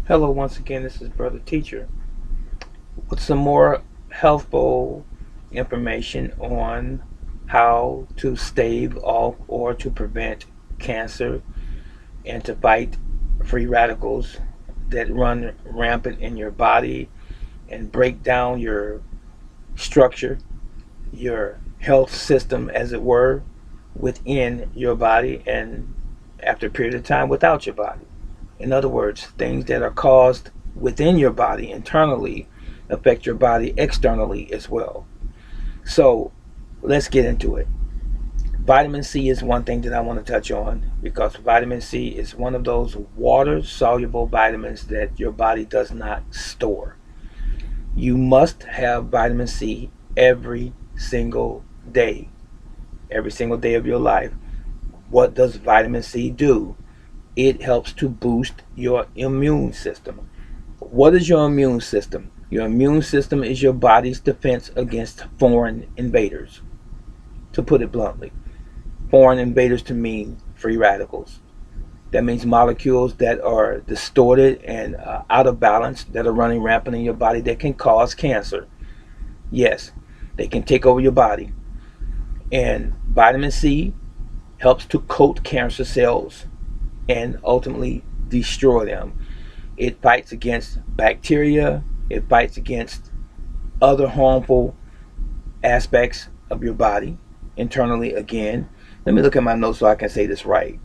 Hello, once again, this is Brother Teacher with some more healthful information on how to stave off or to prevent cancer and to fight free radicals that run rampant in your body and break down your structure, your health system, as it were, within your body and after a period of time without your body. In other words, things that are caused within your body internally affect your body externally as well. So let's get into it. Vitamin C is one thing that I want to touch on because vitamin C is one of those water soluble vitamins that your body does not store. You must have vitamin C every single day, every single day of your life. What does vitamin C do? It helps to boost your immune system. What is your immune system? Your immune system is your body's defense against foreign invaders, to put it bluntly. Foreign invaders to mean free radicals. That means molecules that are distorted and out of balance that are running rampant in your body that can cause cancer. Yes, they can take over your body. And vitamin C helps to coat cancer cells and ultimately destroy them. It fights against bacteria, it fights against other harmful aspects of your body internally. Again, let me look at my notes so I can say this right.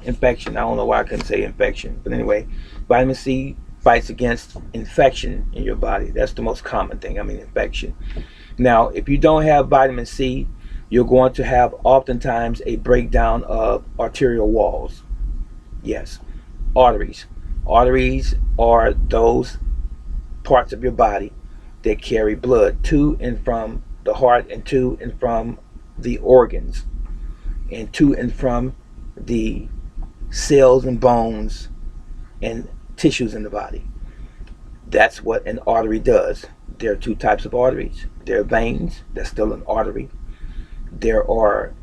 Infection. I don't know why I couldn't say infection, but anyway, vitamin C fights against infection in your body. That's the most common thing. I mean, infection. Now, if you don't have vitamin C, you're going to have oftentimes a breakdown of arterial walls. Yes, arteries. Arteries are those parts of your body that carry blood to and from the heart and to and from the organs and to and from the cells and bones and tissues in the body. That's what an artery does. There are two types of arteries. There are veins, that's still an artery. There are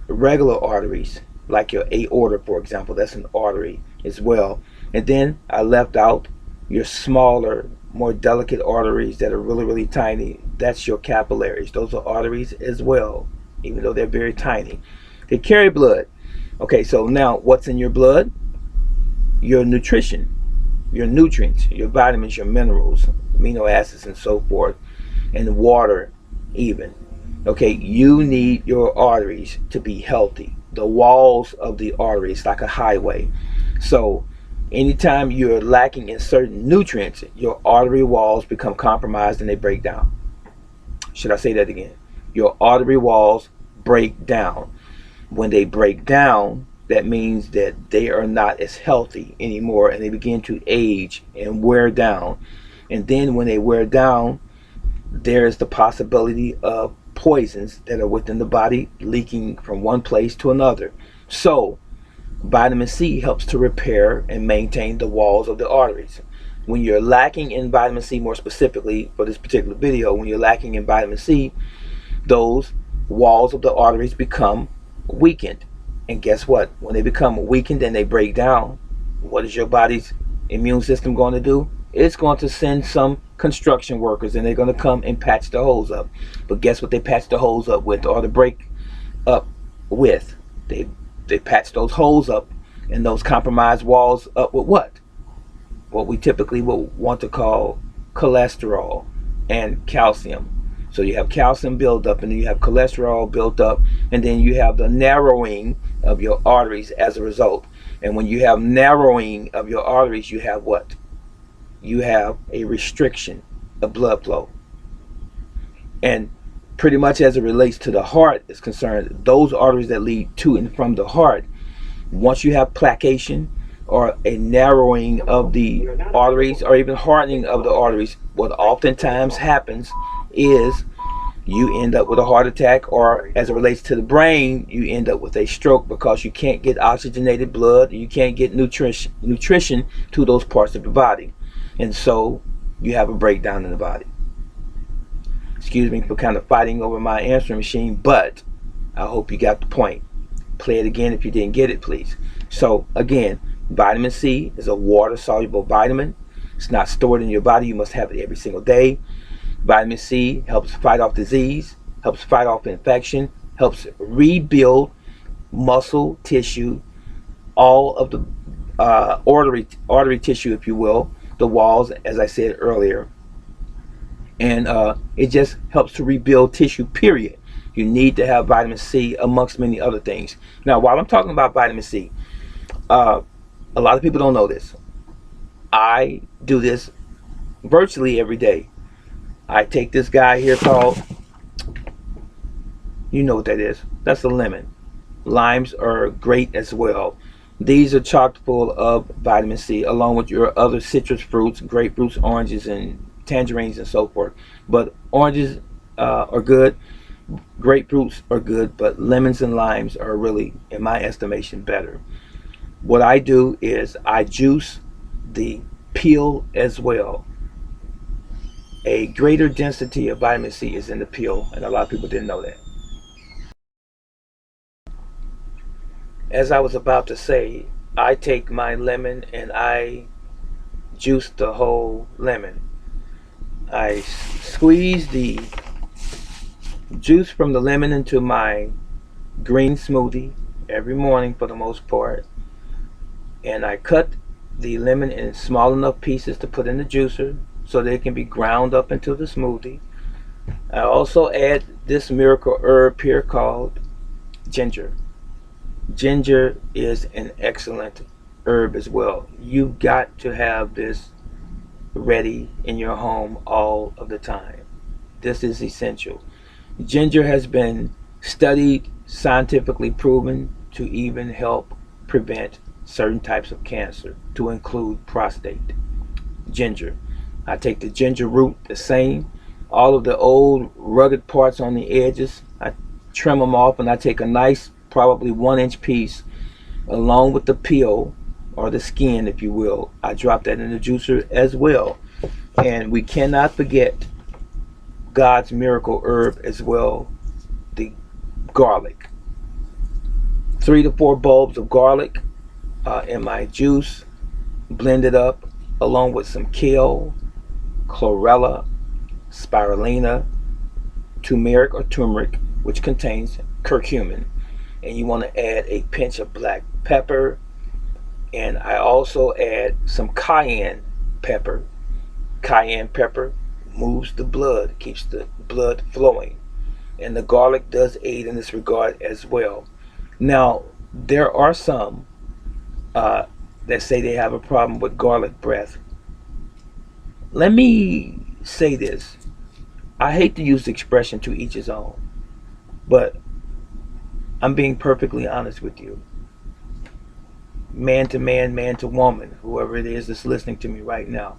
regular arteries, like your aorta, for example, that's an artery as well. And then I left out your smaller, more delicate arteries that are really, really tiny. That's your capillaries. Those are arteries as well, even though they're very tiny. They carry blood. Okay, so now what's in your blood? Your nutrition, your nutrients, your vitamins, your minerals, amino acids, and so forth, and water, even. Okay, you need your arteries to be healthy. The walls of the arteries, like a highway. So, anytime you're lacking in certain nutrients, your artery walls become compromised and they break down. Should I say that again? Your artery walls break down. When they break down, that means that they are not as healthy anymore and they begin to age and wear down. And then when they wear down, there is the possibility of poisons that are within the body leaking from one place to another. So, vitamin C helps to repair and maintain the walls of the arteries. When you're lacking in vitamin C, more specifically for this particular video, when you're lacking in vitamin C, those walls of the arteries become weakened. And guess what? When they become weakened and they break down, what is your body's immune system going to do? It's going to send some construction workers and they're going to come and patch the holes up. But guess what they patch the holes up with, or to break up with? They patch those holes up and those compromised walls up with what? What we typically would want to call cholesterol and calcium. So you have calcium buildup and then you have cholesterol built up, and then you have the narrowing of your arteries as a result. And when you have narrowing of your arteries, you have what? You have a restriction of blood flow. And pretty much as it relates to the heart is concerned, those arteries that lead to and from the heart, once you have placation or a narrowing of the arteries or even hardening of the arteries, what oftentimes happens is you end up with a heart attack, or as it relates to the brain, you end up with a stroke because you can't get oxygenated blood, you can't get nutrition to those parts of the body. And so you have a breakdown in the body. Excuse me for kind of fighting over my answering machine, but I hope you got the point. Play it again if you didn't get it, please. So again, Vitamin C is a water-soluble vitamin. It's not stored in your body. You must have it every single day. Vitamin C helps fight off disease, helps fight off infection, helps rebuild muscle tissue, all of the artery tissue, if you will, the walls, as I said earlier, and it just helps to rebuild tissue. Period. You need to have vitamin C amongst many other things. Now, while I'm talking about vitamin C, uh, a lot of people don't know this. I do this virtually every day. I take this guy here called, you know what that is. That's a lemon. Limes are great as well. These are chock full of vitamin C, along with your other citrus fruits, grapefruits, oranges, and tangerines, and so forth. But oranges are good, grapefruits are good, but lemons and limes are really, in my estimation, better. What I do is I juice the peel as well. A greater density of vitamin C is in the peel, and a lot of people didn't know that. As I was about to say, I take my lemon and I juice the whole lemon. I squeeze the juice from the lemon into my green smoothie every morning for the most part, and I cut the lemon in small enough pieces to put in the juicer so that it can be ground up into the smoothie. I also add this miracle herb here called ginger. Ginger is an excellent herb as well. You've got to have this ready in your home all of the time. This is essential. Ginger has been studied, scientifically proven to even help prevent certain types of cancer, to include prostate. Ginger. I take the ginger root the same. All of the old rugged parts on the edges, I trim them off, and I take a nice, probably 1 inch piece, along with the peel or the skin, if you will. I drop that in the juicer as well. And we cannot forget God's miracle herb as well, the garlic. 3 to 4 bulbs of garlic in my juice, blend it up along with some kale, chlorella, spirulina, turmeric or turmeric, which contains curcumin. And you want to add a pinch of black pepper, and I also add some cayenne pepper. Cayenne pepper moves the blood, keeps the blood flowing, and the garlic does aid in this regard as well. Now, there are some that say they have a problem with garlic breath. Let me say this. I hate to use the expression to each his own, but I'm being perfectly honest with you. Man to man, man to woman, whoever it is that's listening to me right now.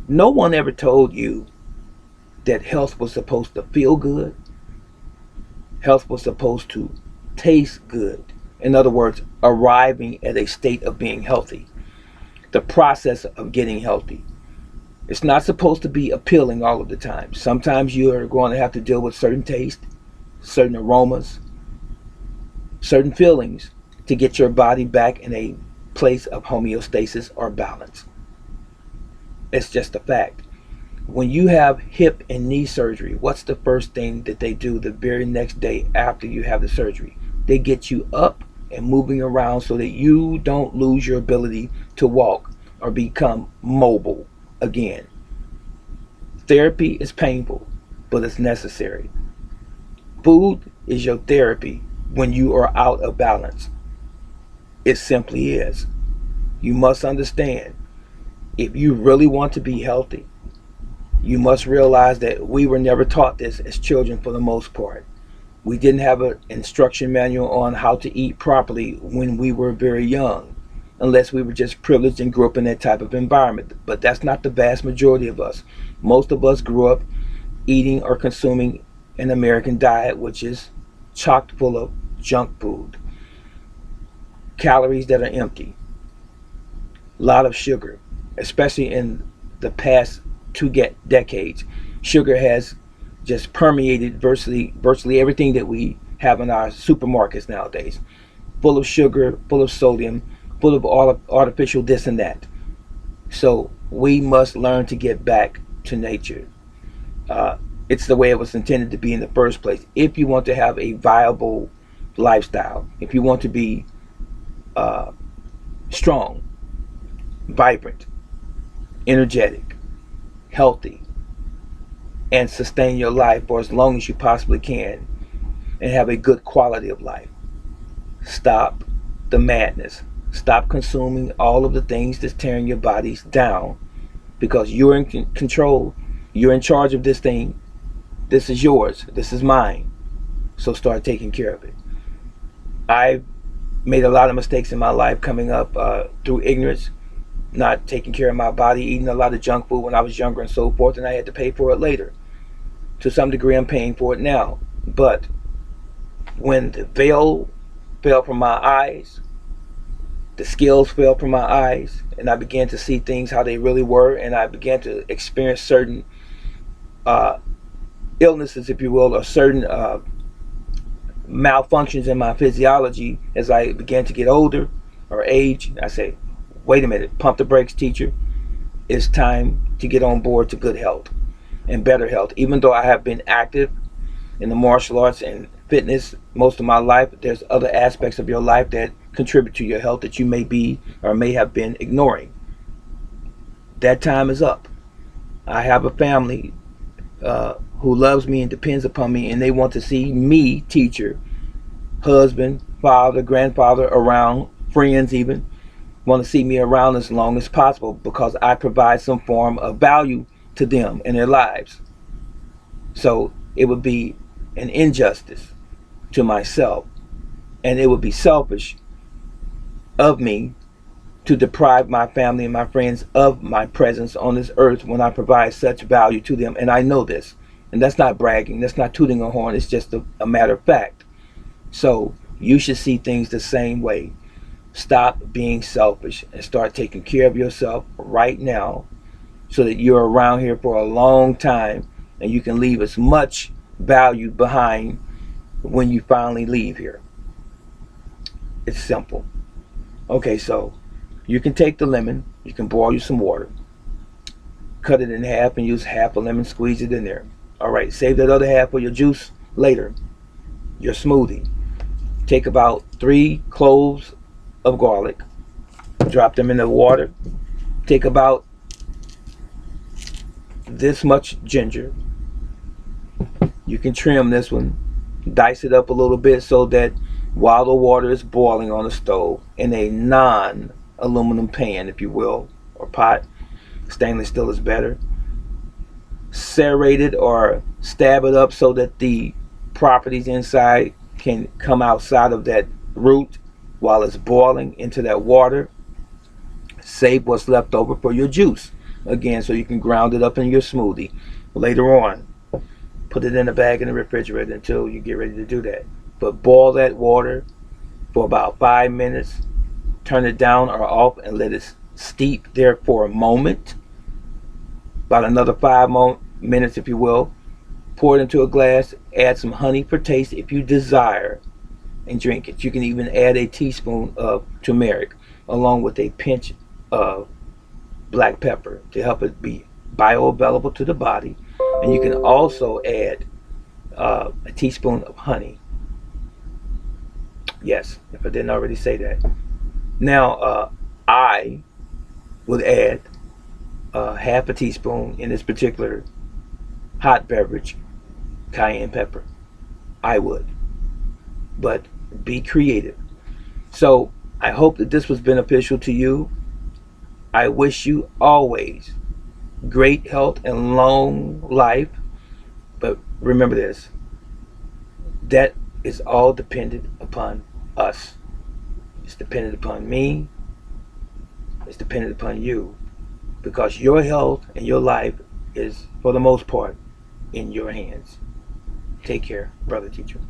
No one ever told you that health was supposed to feel good. Health was supposed to taste good. In other words, arriving at a state of being healthy. The process of getting healthy. It's not supposed to be appealing all of the time. Sometimes you are going to have to deal with certain taste, certain aromas, certain feelings to get your body back in a place of homeostasis or balance. It's just a fact. When you have hip and knee surgery, what's the first thing that they do the very next day after you have the surgery? They get you up and moving around so that you don't lose your ability to walk or become mobile again. Therapy is painful, but it's necessary. Food is your therapy when you are out of balance. It simply is. You must understand, if you really want to be healthy, you must realize that we were never taught this as children for the most part. We didn't have an instruction manual on how to eat properly when we were very young, unless we were just privileged and grew up in that type of environment. But that's not the vast majority of us. Most of us grew up eating or consuming an American diet, which is chock full of junk food, calories that are empty, a lot of sugar, especially in the past 2 decades. Sugar has just permeated virtually everything that we have in our supermarkets nowadays. Full of sugar, full of sodium, full of artificial this and that. So we must learn to get back to nature. Uh, it's the way it was intended to be in the first place. If you want to have a viable lifestyle, if you want to be uh, strong, vibrant, energetic, healthy, and sustain your life for as long as you possibly can, and have a good quality of life, stop the madness. Stop consuming all of the things that's tearing your bodies down, because you're in control. You're in charge of this thing. This is yours. This is mine. So start taking care of it. I've made a lot of mistakes in my life coming up through ignorance, not taking care of my body, eating a lot of junk food when I was younger and so forth, and I had to pay for it later. To some degree, I'm paying for it now. But when the veil fell from my eyes, the scales fell from my eyes, and I began to see things how they really were, and I began to experience certain uh, illnesses, if you will, or certain malfunctions in my physiology as I began to get older or age. I say, wait a minute, pump the brakes, teacher. It's time to get on board to good health and better health. Even though I have been active in the martial arts and fitness most of my life, there's other aspects of your life that contribute to your health that you may be or may have been ignoring. That time is up. I have a family who loves me and depends upon me, and they want to see me, teacher, husband, father, grandfather, around, friends even, want to see me around as long as possible because I provide some form of value to them in their lives. So it would be an injustice to myself, and it would be selfish of me to deprive my family and my friends of my presence on this earth when I provide such value to them. And I know this. And that's not bragging. That's not tooting a horn. It's just a matter of fact. So you should see things the same way. Stop being selfish and start taking care of yourself right now so that you're around here for a long time and you can leave as much value behind when you finally leave here. It's simple. Okay, so you can take the lemon, you can boil you some water, cut it in half and use half a lemon, squeeze it in there. Alright, save that other half for your juice later, your smoothie. Take about 3 cloves of garlic, drop them in the water. Take about this much ginger. You can trim this one, dice it up a little bit so that while the water is boiling on the stove in a non-aluminum pan, if you will, or pot, stainless steel is better, serrate it or stab it up so that the properties inside can come outside of that root while it's boiling into that water. Save what's left over for your juice, again, so you can ground it up in your smoothie later on. Put it in a bag in the refrigerator until you get ready to do that. But boil that water for about 5 minutes. Turn it down or off and let it steep there for a moment. About another 5 minutes, if you will. Pour it into a glass. Add some honey for taste if you desire, and drink it. You can even add a teaspoon of turmeric along with a pinch of black pepper to help it be bioavailable to the body. And you can also add a teaspoon of honey. Yes, if I didn't already say that. Now, I would add half a teaspoon in this particular hot beverage, cayenne pepper. I would. But be creative. So I hope that this was beneficial to you. I wish you always great health and long life. But remember this, that is all dependent upon us. It's dependent upon me. It's dependent upon you. Because your health and your life is, for the most part, in your hands. Take care, brother teacher.